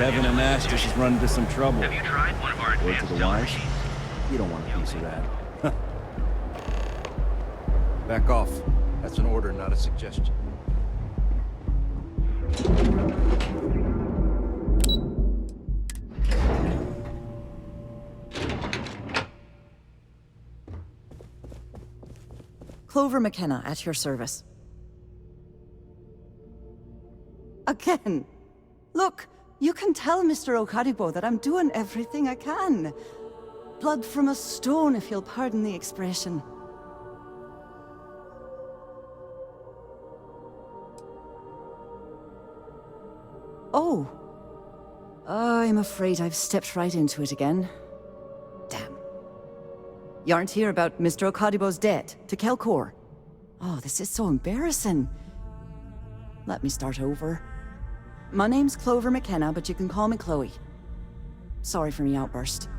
Kevin and Astus has run into some trouble. Have you tried one of our Word to advanced the teller wise, machines? you don't want a piece of that. Back off. That's an order, not a suggestion. Clover McKenna, at your service. Again? Look, you can tell Mr. Okadibo that I'm doing everything I can. Blood from a stone, if you'll pardon the expression. Oh. I'm afraid I've stepped right into it again. Damn. You aren't here about Mr. Okadibo's debt to Kelcor. Oh, this is so embarrassing. Let me start over. My name's Clover McKenna, but you can call me Chloe. Sorry for me outburst.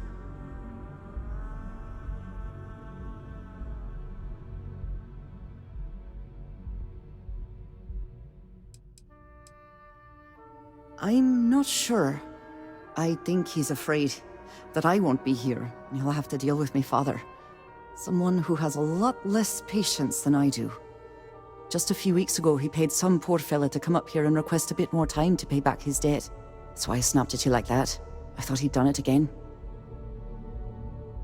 I'm not sure. I think he's afraid that I won't be here, and he'll have to deal with my father. Someone who has a lot less patience than I do. Just a few weeks ago, he paid some poor fella to come up here and request a bit more time to pay back his debt. That's why I snapped at you like that. I thought he'd done it again.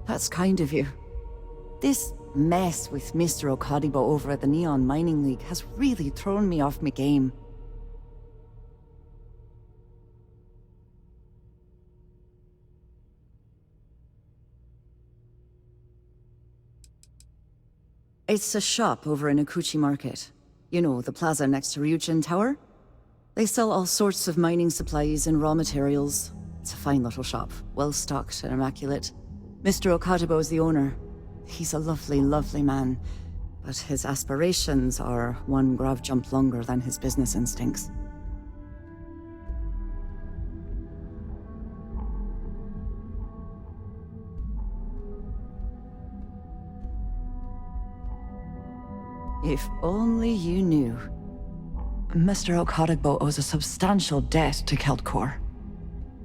That's kind of you. This mess with Mr. Okadibo over at the Neon Mining League has really thrown me off my game. It's a shop over in Akuchi Market. You know, the plaza next to Ryujin Tower? They sell all sorts of mining supplies and raw materials. It's a fine little shop, well-stocked and immaculate. Mr. Okadibo is the owner. He's a lovely, lovely man, but his aspirations are one grav jump longer than his business instincts. If only you knew. Mr. Okadibo owes a substantial debt to Keltcor.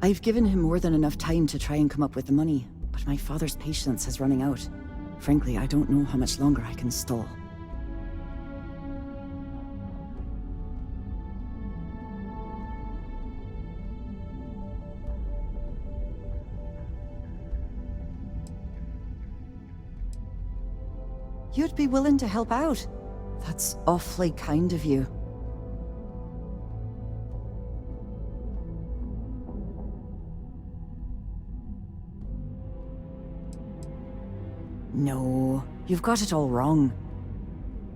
I've given him more than enough time to try and come up with the money, but my father's patience is running out. Frankly, I don't know how much longer I can stall. You'd be willing to help out. That's awfully kind of you. No, you've got it all wrong.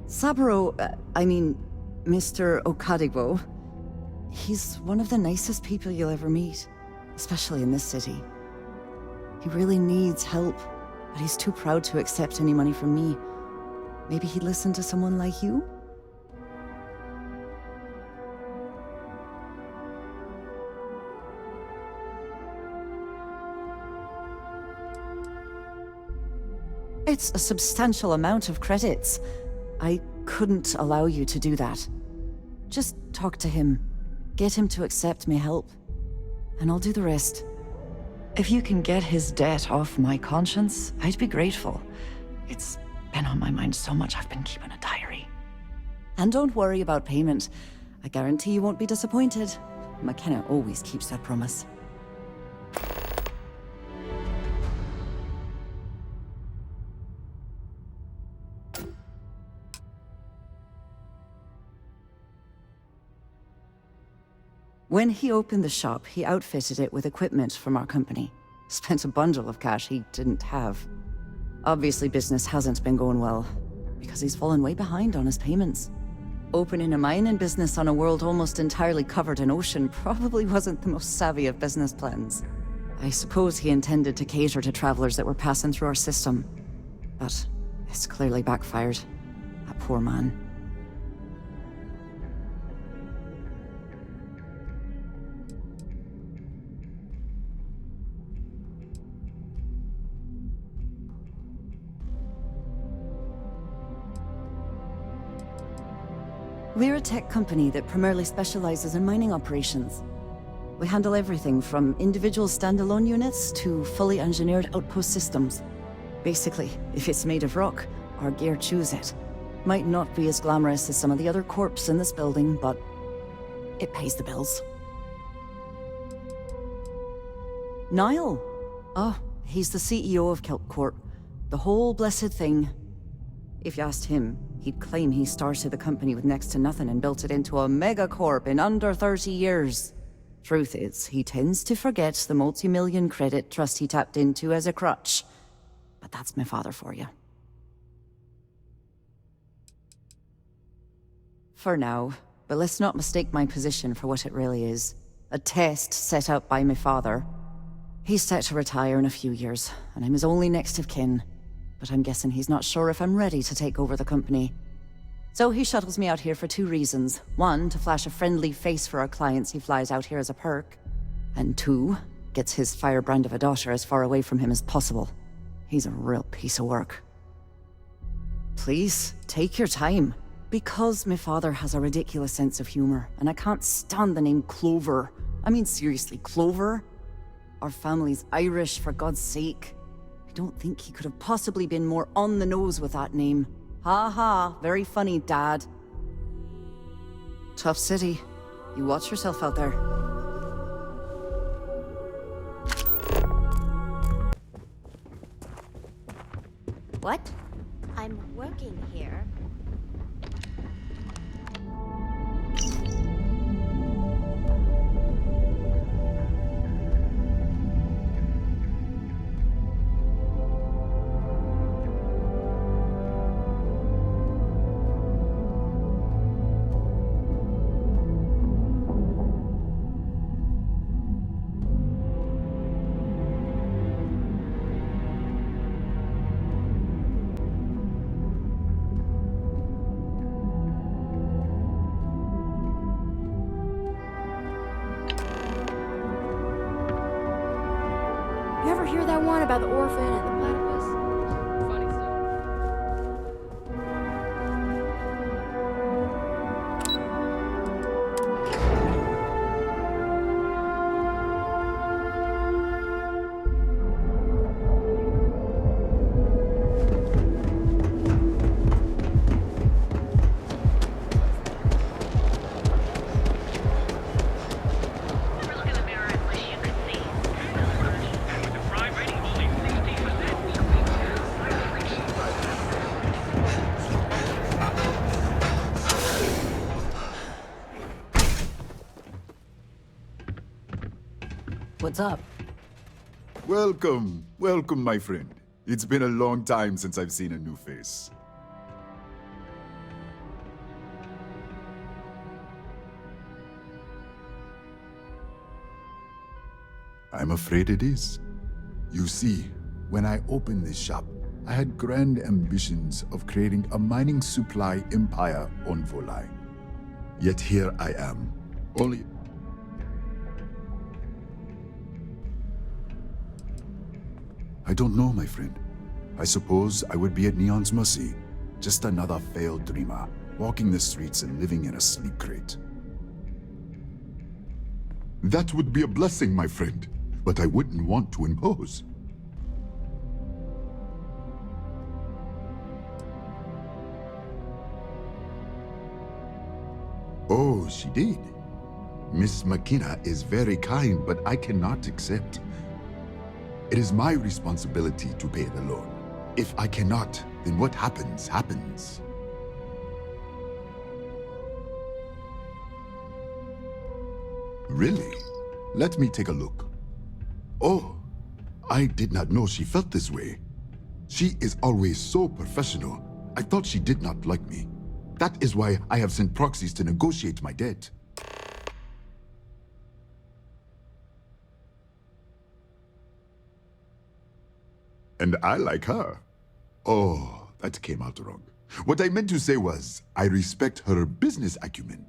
Saburo, Mr. Okadibo, he's one of the nicest people you'll ever meet, especially in this city. He really needs help, but he's too proud to accept any money from me. Maybe he'd listen to someone like you? It's a substantial amount of credits. I couldn't allow you to do that. Just talk to him. Get him to accept my help. And I'll do the rest. If you can get his debt off my conscience, I'd be grateful. It's been on my mind so much I've been keeping a diary. And don't worry about payment. I guarantee you won't be disappointed. McKenna always keeps that promise. When he opened the shop, he outfitted it with equipment from our company. Spent a bundle of cash he didn't have. Obviously, business hasn't been going well, because he's fallen way behind on his payments. Opening a mining business on a world almost entirely covered in ocean probably wasn't the most savvy of business plans. I suppose he intended to cater to travelers that were passing through our system. But it's clearly backfired. That poor man. We're a tech company that primarily specializes in mining operations. We handle everything from individual standalone units to fully engineered outpost systems. Basically, if it's made of rock, our gear chews it. Might not be as glamorous as some of the other corps in this building, but it pays the bills. Niall? Oh, he's the CEO of Kelp Corp. The whole blessed thing. If you asked him, he'd claim he started the company with next to nothing and built it into a megacorp in under 30 years. Truth is, he tends to forget the multi-million credit trust he tapped into as a crutch. But that's my father for you. For now, but let's not mistake my position for what it really is. A test set out by my father. He's set to retire in a few years, and I'm his only next of kin. But I'm guessing he's not sure if I'm ready to take over the company. So he shuttles me out here for 2 reasons. 1, to flash a friendly face for our clients he flies out here as a perk. And 2, gets his firebrand of a daughter as far away from him as possible. He's a real piece of work. Please, take your time. Because my father has a ridiculous sense of humor, and I can't stand the name Clover. I mean, seriously, Clover? Our family's Irish, for God's sake. I don't think he could have possibly been more on the nose with that name. Ha ha, very funny, Dad. Tough city. You watch yourself out there. What? I'm working here. You ever hear that one about the orphan and the platypus? Funny stuff. What's up? Welcome, welcome, my friend. It's been a long time since I've seen a new face. I'm afraid it is. You see, when I opened this shop, I had grand ambitions of creating a mining supply empire on Volai. Yet here I am, only... I don't know, my friend. I suppose I would be at Neon's mercy. Just another failed dreamer, walking the streets and living in a sleep crate. That would be a blessing, my friend, but I wouldn't want to impose. Oh, she did. Miss McKenna is very kind, but I cannot accept. It is my responsibility to pay the loan. If I cannot, then what happens, happens. Really? Let me take a look. Oh, I did not know she felt this way. She is always so professional. I thought she did not like me. That is why I have sent proxies to negotiate my debt. And I like her. Oh, that came out wrong. What I meant to say was, I respect her business acumen.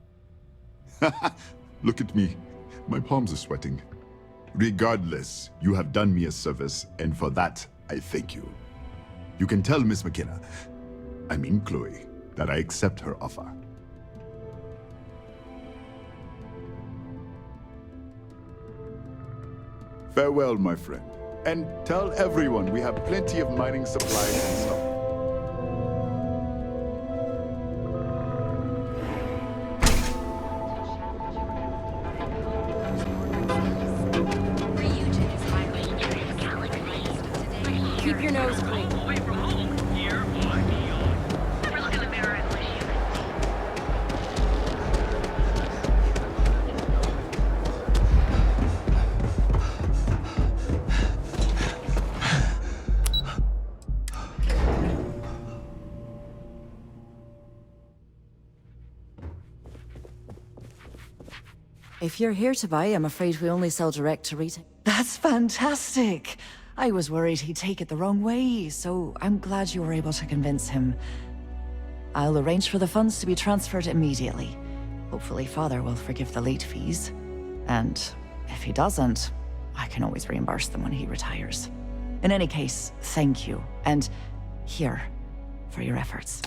Look at me. My palms are sweating. Regardless, you have done me a service, and for that, I thank you. You can tell Miss McKenna, I mean Chloe, that I accept her offer. Farewell, my friend. And tell everyone we have plenty of mining supplies in stock. Keep your nose clean. If you're here to buy, I'm afraid we only sell direct to retail. That's fantastic! I was worried he'd take it the wrong way, so I'm glad you were able to convince him. I'll arrange for the funds to be transferred immediately. Hopefully Father will forgive the late fees. And if he doesn't, I can always reimburse them when he retires. In any case, thank you, and here, for your efforts.